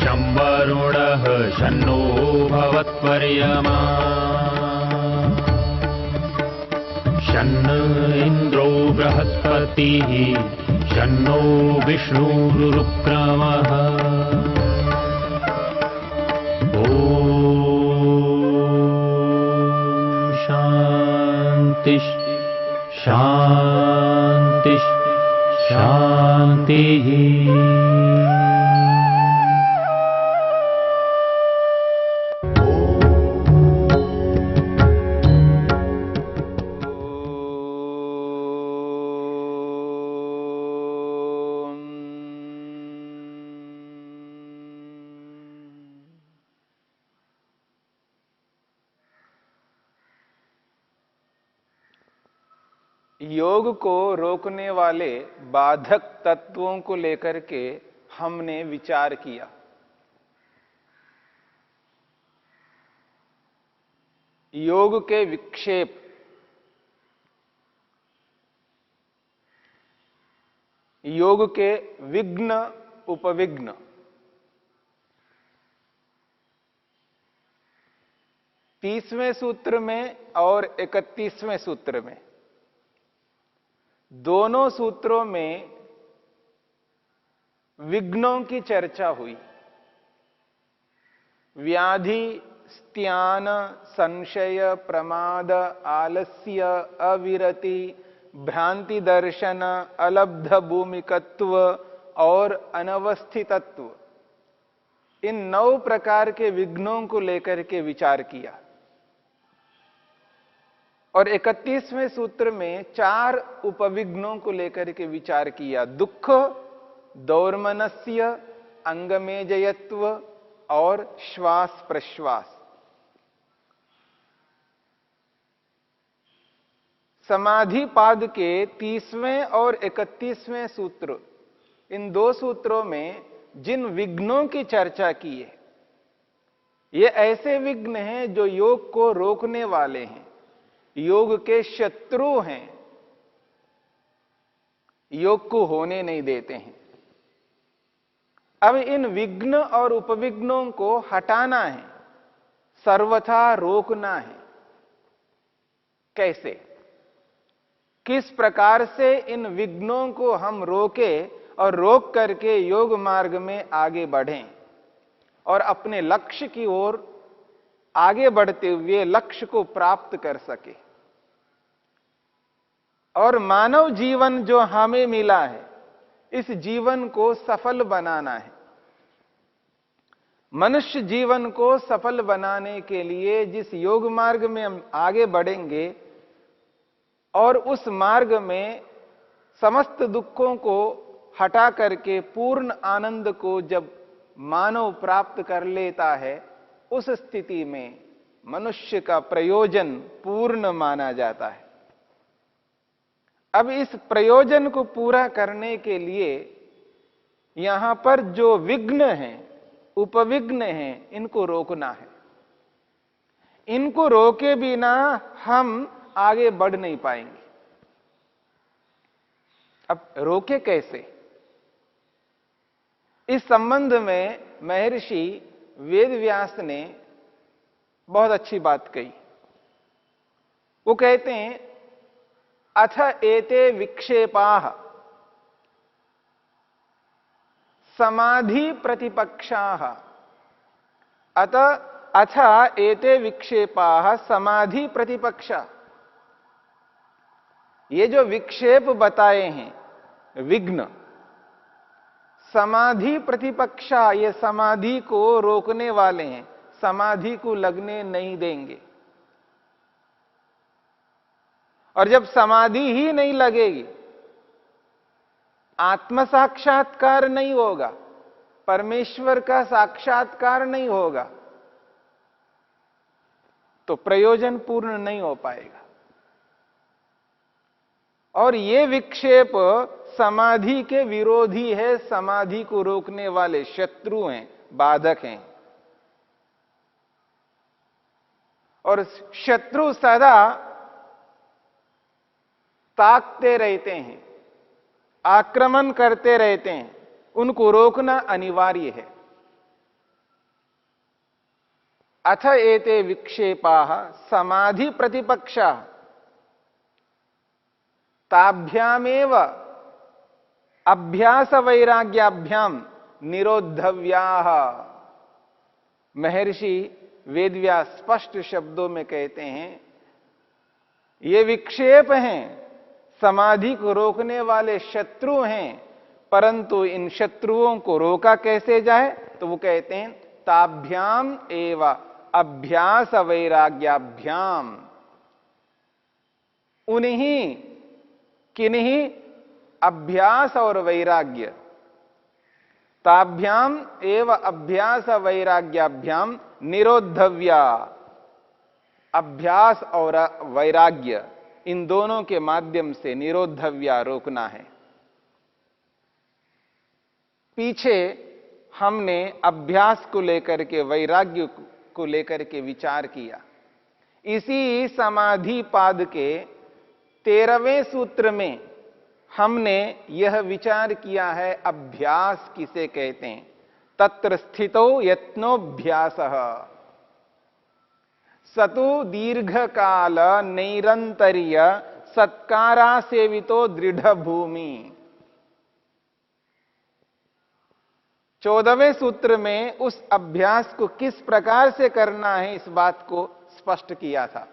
शं वरुणः शन्नो भवत्वर्यमा शन्न इन्द्रो बृहस्पतिः शन्नो विष्णुरुक्रमः ॐ शान्ति शान्ति शान्तिः। योग को रोकने वाले बाधक तत्वों को लेकर के हमने विचार किया। योग के विक्षेप, योग के विघ्न उपविघ्न, तीसवें सूत्र में और 31वें सूत्र में, दोनों सूत्रों में विघ्नों की चर्चा हुई। व्याधि, स्त्यान, संशय, प्रमाद, आलस्य, अविरति, भ्रांति दर्शन, अलब्ध भूमिकत्व और अनवस्थितत्व, इन 9 प्रकार के विघ्नों को लेकर के विचार किया। और 31वें सूत्र में 4 उपविघ्नों को लेकर के विचार किया। दुख, दौर्मनस्य, अंगमेजयत्व और श्वास प्रश्वास। समाधि पाद के 30वें और 31वें सूत्र, इन 2 सूत्रों में जिन विघ्नों की चर्चा की है, ये ऐसे विघ्न हैं जो योग को रोकने वाले हैं, योग के शत्रु हैं, योग को होने नहीं देते हैं। अब इन विघ्न और उपविघ्नों को हटाना है, सर्वथा रोकना है। कैसे, किस प्रकार से इन विघ्नों को हम रोके और रोक करके योग मार्ग में आगे बढ़ें और अपने लक्ष्य की ओर आगे बढ़ते हुए लक्ष्य को प्राप्त कर सके। और मानव जीवन जो हमें मिला है, इस जीवन को सफल बनाना है। मनुष्य जीवन को सफल बनाने के लिए जिस योग मार्ग में हम आगे बढ़ेंगे और उस मार्ग में समस्त दुखों को हटा करके पूर्ण आनंद को जब मानव प्राप्त कर लेता है, उस स्थिति में मनुष्य का प्रयोजन पूर्ण माना जाता है। अब इस प्रयोजन को पूरा करने के लिए यहां पर जो विघ्न हैं, उपविघ्न हैं, इनको रोकना है। इनको रोके बिना हम आगे बढ़ नहीं पाएंगे। अब रोके कैसे? इस संबंध में महर्षि वेदव्यास ने बहुत अच्छी बात कही। वो कहते हैं, अथ एते विक्षेपाः समाधि प्रतिपक्षाः। अथ एते विक्षेपाः समाधि प्रतिपक्षा। ये जो विक्षेप बताए हैं विघ्न, समाधि प्रतिपक्षा, ये समाधि को रोकने वाले हैं, समाधि को लगने नहीं देंगे। और जब समाधि ही नहीं लगेगी, आत्म साक्षात्कार नहीं होगा, परमेश्वर का साक्षात्कार नहीं होगा, तो प्रयोजन पूर्ण नहीं हो पाएगा। और ये विक्षेप समाधि के विरोधी है, समाधि को रोकने वाले शत्रु हैं, बाधक हैं। और शत्रु सदा ताकते रहते हैं, आक्रमण करते रहते हैं, उनको रोकना अनिवार्य है। अथ एते विक्षेपाः समाधि प्रतिपक्षा ताभ्यामेव अभ्यास वैराग्याभ्याम निरोधव्याः। महर्षि वेदव्यास स्पष्ट शब्दों में कहते हैं, ये विक्षेप हैं, समाधि को रोकने वाले शत्रु हैं, परंतु इन शत्रुओं को रोका कैसे जाए? तो वो कहते हैं ताभ्याम एव अभ्यास वैराग्याभ्याम। उन्हीं किन्हीं अभ्यास और वैराग्य, ताभ्याम एव अभ्यास वैराग्याभ्याम निरोधव्या। अभ्यास और वैराग्य, इन दोनों के माध्यम से निरोधव्या रोकना है। पीछे हमने अभ्यास को लेकर के, वैराग्य को लेकर के विचार किया। इसी समाधि पाद के 13वें सूत्र में हमने यह विचार किया है, अभ्यास किसे कहते हैं। तत्र स्थितो यत्नोभ्यासः सतु दीर्घकाल नैरंतर्य सत्कारा सेवितो दृढ़ भूमि। 14वें सूत्र में उस अभ्यास को किस प्रकार से करना है, इस बात को स्पष्ट किया था।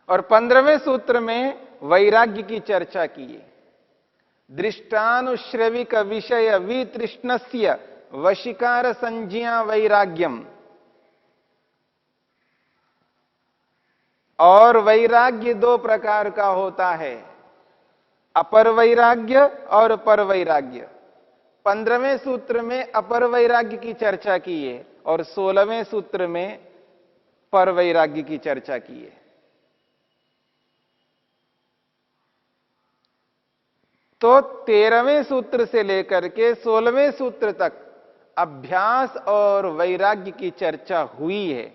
और 15वें सूत्र में वैराग्य की चर्चा की है। दृष्टानुश्रविक विषय वितृष्णस्य वशीकार संज्ञा वैराग्यम। और वैराग्य दो प्रकार का होता है, अपर वैराग्य और पर वैराग्य। 15वें सूत्र में अपर वैराग्य की चर्चा की है और 16वें सूत्र में पर वैराग्य की चर्चा की है। तो 13वें सूत्र से लेकर के 16वें सूत्र तक अभ्यास और वैराग्य की चर्चा हुई है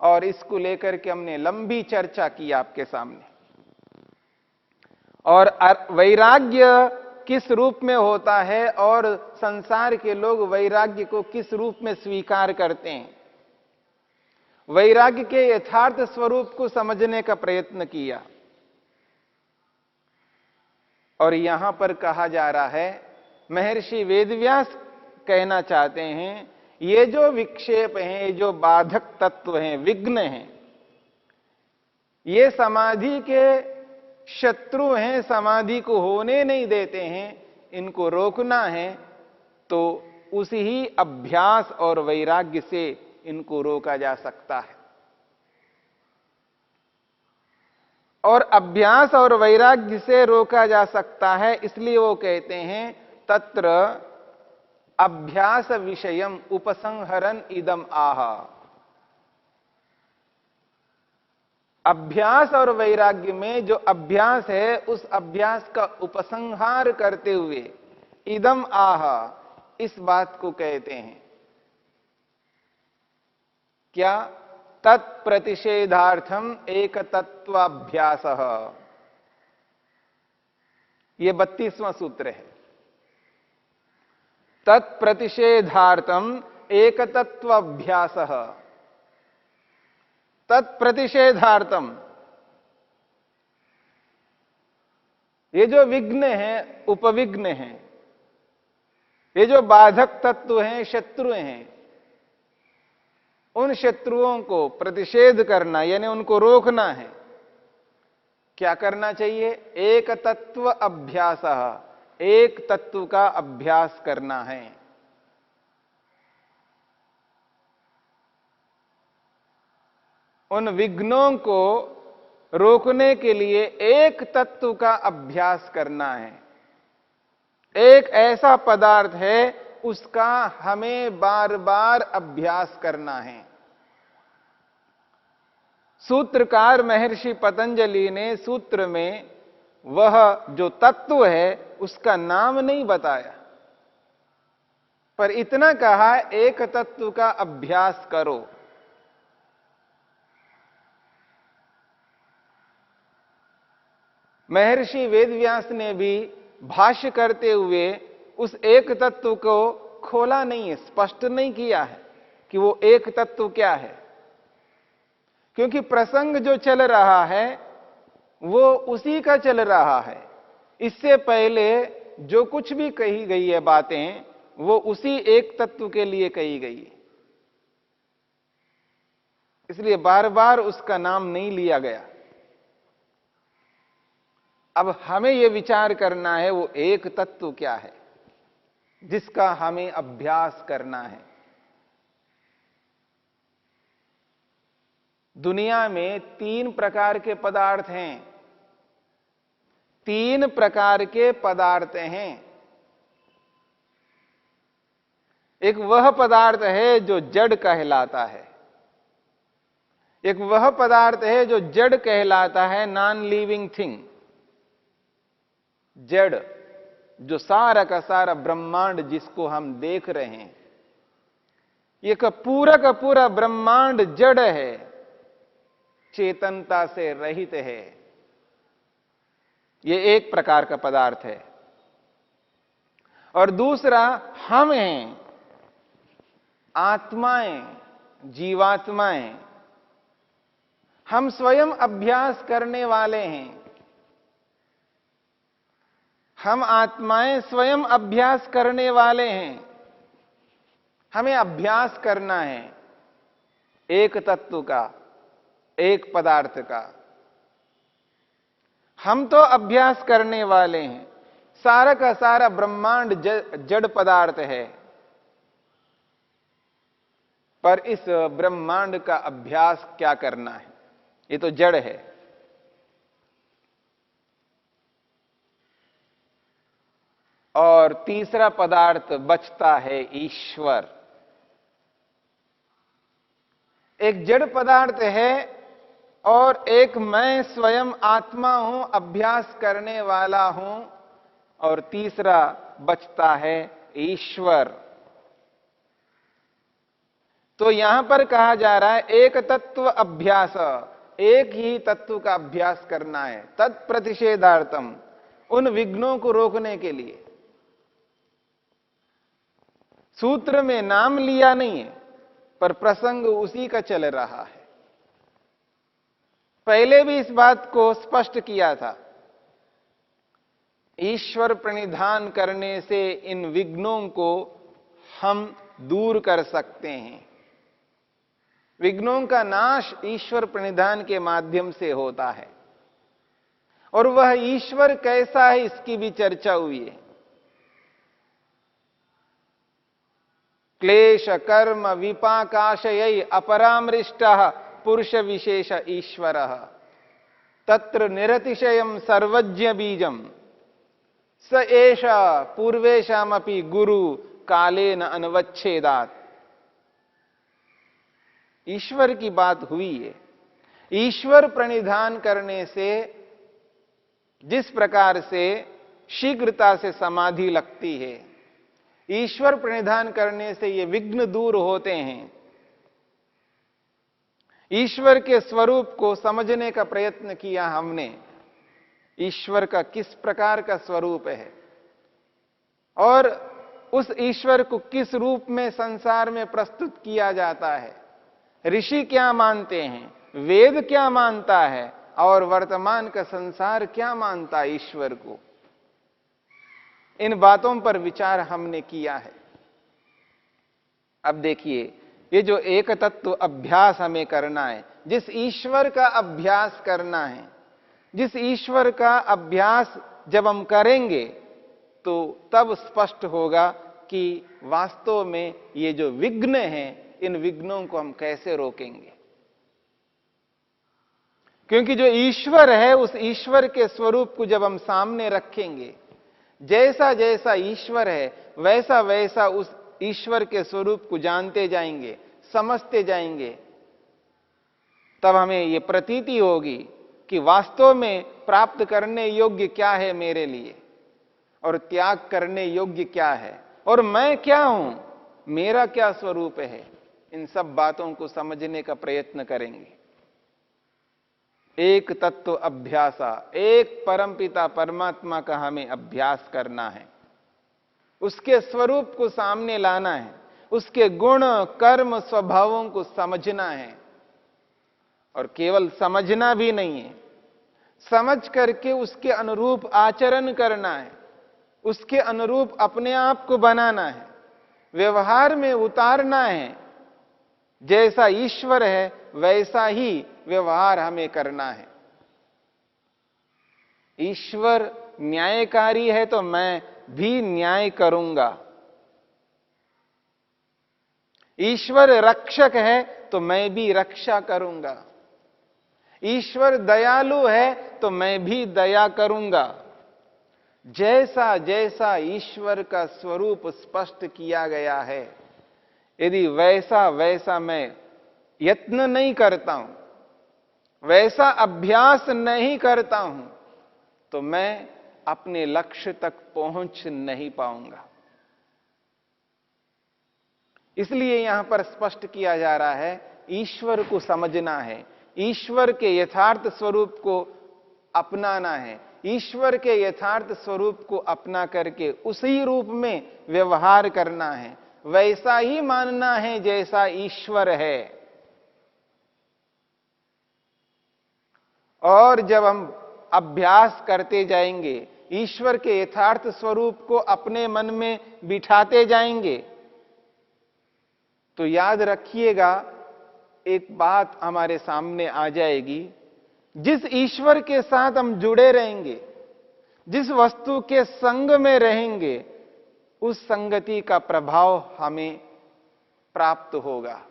और इसको लेकर के हमने लंबी चर्चा की आपके सामने। और वैराग्य किस रूप में होता है और संसार के लोग वैराग्य को किस रूप में स्वीकार करते हैं, वैराग्य के यथार्थ स्वरूप को समझने का प्रयत्न किया। और यहां पर कहा जा रहा है, महर्षि वेदव्यास कहना चाहते हैं, ये जो विक्षेप हैं, ये जो बाधक तत्व हैं, विघ्न हैं, ये समाधि के शत्रु हैं, समाधि को होने नहीं देते हैं, इनको रोकना है तो उसी ही अभ्यास और वैराग्य से इनको रोका जा सकता है। और अभ्यास और वैराग्य से रोका जा सकता है, इसलिए वो कहते हैं तत्र अभ्यास विषयम उपसंहरन इदम आह। अभ्यास और वैराग्य में जो अभ्यास है, उस अभ्यास का उपसंहार करते हुए इदम आह, इस बात को कहते हैं क्या? तत्प्रतिषेधार्थम एक तत्वाभ्यास। यह 32वां सूत्र है। तत्प्रतिषेधार्थम एक तत्वाभ्यास। तत्प्रतिषेधार्थम, ये जो विघ्न है, उपविघ्न है, ये जो बाधक तत्व हैं, शत्रु हैं, उन शत्रुओं को प्रतिषेध करना यानी उनको रोकना है। क्या करना चाहिए? एक तत्व अभ्यास, एक तत्व का अभ्यास करना है। उन विघ्नों को रोकने के लिए एक तत्व का अभ्यास करना है। एक ऐसा पदार्थ है, उसका हमें बार बार अभ्यास करना है। सूत्रकार महर्षि पतंजलि ने सूत्र में वह जो तत्व है उसका नाम नहीं बताया, पर इतना कहा एक तत्व का अभ्यास करो। महर्षि वेदव्यास ने भी भाष्य करते हुए उस एक तत्व को खोला नहीं है, स्पष्ट नहीं किया है। कि वो एक तत्व क्या है। क्योंकि प्रसंग जो चल रहा है वो उसी का चल रहा है। इससे पहले जो कुछ भी कही गई है बातें, वो उसी एक तत्व के लिए कही गई है। इसलिए बार बार उसका नाम नहीं लिया गया। अब हमें यह विचार करना है वो एक तत्व क्या है जिसका हमें अभ्यास करना है। दुनिया में 3 प्रकार के पदार्थ हैं। 3 प्रकार के पदार्थ हैं। एक वह पदार्थ है जो जड़ कहलाता है। एक वह पदार्थ है जो जड़ कहलाता है, नॉन लिविंग थिंग। जड़, जो सारा का सारा ब्रह्मांड जिसको हम देख रहे हैं, ये का पूरा ब्रह्मांड जड़ है, चेतनता से रहित है। ये एक प्रकार का पदार्थ है। और दूसरा हम हैं, आत्माएं, जीवात्माएं। हम स्वयं अभ्यास करने वाले हैं। हम आत्माएं स्वयं अभ्यास करने वाले हैं। हमें अभ्यास करना है एक तत्व का, एक पदार्थ का। हम तो अभ्यास करने वाले हैं। सारा का सारा ब्रह्मांड जड़ पदार्थ है, पर इस ब्रह्मांड का अभ्यास क्या करना है? ये तो जड़ है। और तीसरा पदार्थ बचता है ईश्वर। एक जड़ पदार्थ है और एक मैं स्वयं आत्मा हूं, अभ्यास करने वाला हूं। और तीसरा बचता है ईश्वर। तो यहां पर कहा जा रहा है एक तत्व अभ्यास, एक ही तत्व का अभ्यास करना है। तत्प्रतिषेधार्थम, उन विघ्नों को रोकने के लिए। सूत्र में नाम लिया नहीं है, पर प्रसंग उसी का चल रहा है। पहले भी इस बात को स्पष्ट किया था। ईश्वर प्रणिधान करने से इन विघ्नों को हम दूर कर सकते हैं। विघ्नों का नाश ईश्वर प्रणिधान के माध्यम से होता है। और वह ईश्वर कैसा है इसकी भी चर्चा हुई है। क्लेश कर्म विपाकाशय अपरामृष्ट पुरुष विशेष ईश्वर तत्र निरतिशयम सर्वज्ञ बीजम स एष पूर्वेशामपि गुरु कालेन अनवच्छेदात्। ईश्वर की बात हुई है। ईश्वर प्रणिधान करने से जिस प्रकार से शीघ्रता से समाधि लगती है, ईश्वर प्रणिधान करने से ये विघ्न दूर होते हैं। ईश्वर के स्वरूप को समझने का प्रयत्न किया हमने। ईश्वर का किस प्रकार का स्वरूप है और उस ईश्वर को किस रूप में संसार में प्रस्तुत किया जाता है। ऋषि क्या मानते हैं, वेद क्या मानता है और वर्तमान का संसार क्या मानता है ईश्वर को। इन बातों पर विचार हमने किया है। अब देखिए, ये जो एक तत्व अभ्यास हमें करना है, जिस ईश्वर का अभ्यास करना है, जिस ईश्वर का अभ्यास जब हम करेंगे तो तब स्पष्ट होगा कि वास्तव में ये जो विघ्न हैं, इन विघ्नों को हम कैसे रोकेंगे। क्योंकि जो ईश्वर है, उस ईश्वर के स्वरूप को जब हम सामने रखेंगे, जैसा जैसा ईश्वर है वैसा वैसा उस ईश्वर के स्वरूप को जानते जाएंगे, समझते जाएंगे, तब हमें यह प्रतीति होगी कि वास्तव में प्राप्त करने योग्य क्या है मेरे लिए और त्याग करने योग्य क्या है, और मैं क्या हूं, मेरा क्या स्वरूप है। इन सब बातों को समझने का प्रयत्न करेंगे। एक तत्व अभ्यासा, एक परमपिता परमात्मा का हमें अभ्यास करना है। उसके स्वरूप को सामने लाना है। उसके गुण, कर्म, स्वभावों को समझना है। और केवल समझना भी नहीं है, समझ करके उसके अनुरूप आचरण करना है, उसके अनुरूप अपने आप को बनाना है, व्यवहार में उतारना है। जैसा ईश्वर है वैसा ही व्यवहार हमें करना है। ईश्वर न्यायकारी है तो मैं भी न्याय करूंगा। ईश्वर रक्षक है तो मैं भी रक्षा करूंगा। ईश्वर दयालु है तो मैं भी दया करूंगा। जैसा जैसा ईश्वर का स्वरूप स्पष्ट किया गया है, यदि वैसा वैसा मैं यत्न नहीं करता हूं, वैसा अभ्यास नहीं करता हूं, तो मैं अपने लक्ष्य तक पहुंच नहीं पाऊंगा। इसलिए यहां पर स्पष्ट किया जा रहा है, ईश्वर को समझना है, ईश्वर के यथार्थ स्वरूप को अपनाना है, ईश्वर के यथार्थ स्वरूप को अपना करके उसी रूप में व्यवहार करना है, वैसा ही मानना है जैसा ईश्वर है। और जब हम अभ्यास करते जाएंगे, ईश्वर के यथार्थ स्वरूप को अपने मन में बिठाते जाएंगे, तो याद रखिएगा एक बात हमारे सामने आ जाएगी। जिस ईश्वर के साथ हम जुड़े रहेंगे, जिस वस्तु के संग में रहेंगे, उस संगति का प्रभाव हमें प्राप्त होगा।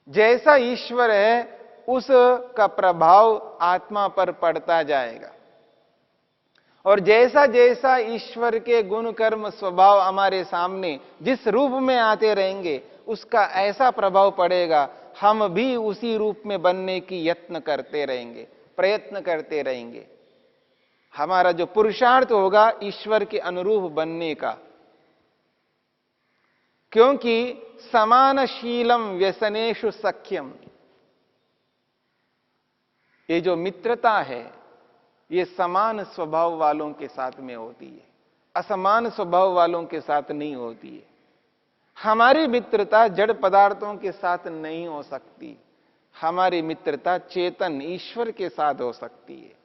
जैसा ईश्वर है उसका प्रभाव आत्मा पर पड़ता जाएगा। और जैसा जैसा ईश्वर के गुण, कर्म, स्वभाव हमारे सामने जिस रूप में आते रहेंगे, उसका ऐसा प्रभाव पड़ेगा, हम भी उसी रूप में बनने की यत्न करते रहेंगे, प्रयत्न करते रहेंगे। हमारा जो पुरुषार्थ होगा ईश्वर के अनुरूप बनने का। क्योंकि समानशीलम व्यसनेषु सख्यम, ये जो मित्रता है ये समान स्वभाव वालों के साथ में होती है, असमान स्वभाव वालों के साथ नहीं होती है। हमारी मित्रता जड़ पदार्थों के साथ नहीं हो सकती, हमारी मित्रता चेतन ईश्वर के साथ हो सकती है।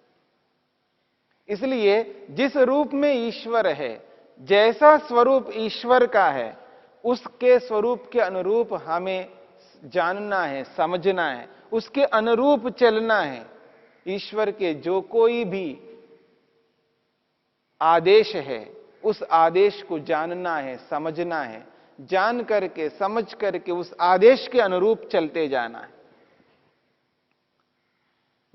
इसलिए जिस रूप में ईश्वर है, जैसा स्वरूप ईश्वर का है, उसके स्वरूप के अनुरूप हमें जानना है, समझना है, उसके अनुरूप चलना है। ईश्वर के जो कोई भी आदेश है, उस आदेश को जानना है, समझना है, जान करके, समझ करके उस आदेश के अनुरूप चलते जाना है।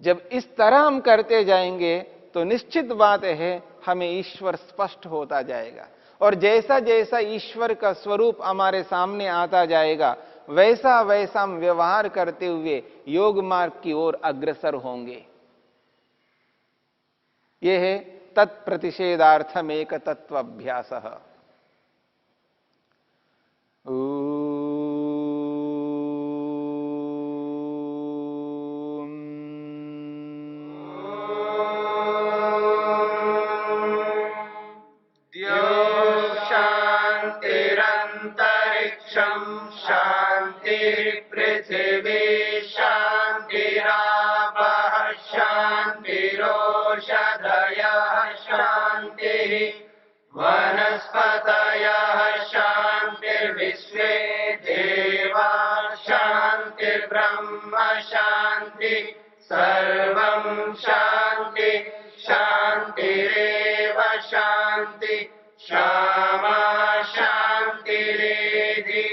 जब इस तरह हम करते जाएंगे तो निश्चित बात है हमें ईश्वर स्पष्ट होता जाएगा। और जैसा जैसा ईश्वर का स्वरूप हमारे सामने आता जाएगा, वैसा वैसा हम व्यवहार करते हुए योग मार्ग की ओर अग्रसर होंगे। यह है तत्प्रतिषेधार्थम एक तत्वाभ्यास। शांतिरंतरिक्षं शांति पृथिवी शांतिरापः शांतिरोषधयः शांतिः वनस्पतयः शांतिर्विश्वे देवा शांतिर्ब्रह्म शांति सर्वं शांति शांतिरेव शांति क्षमा शांतिरेधि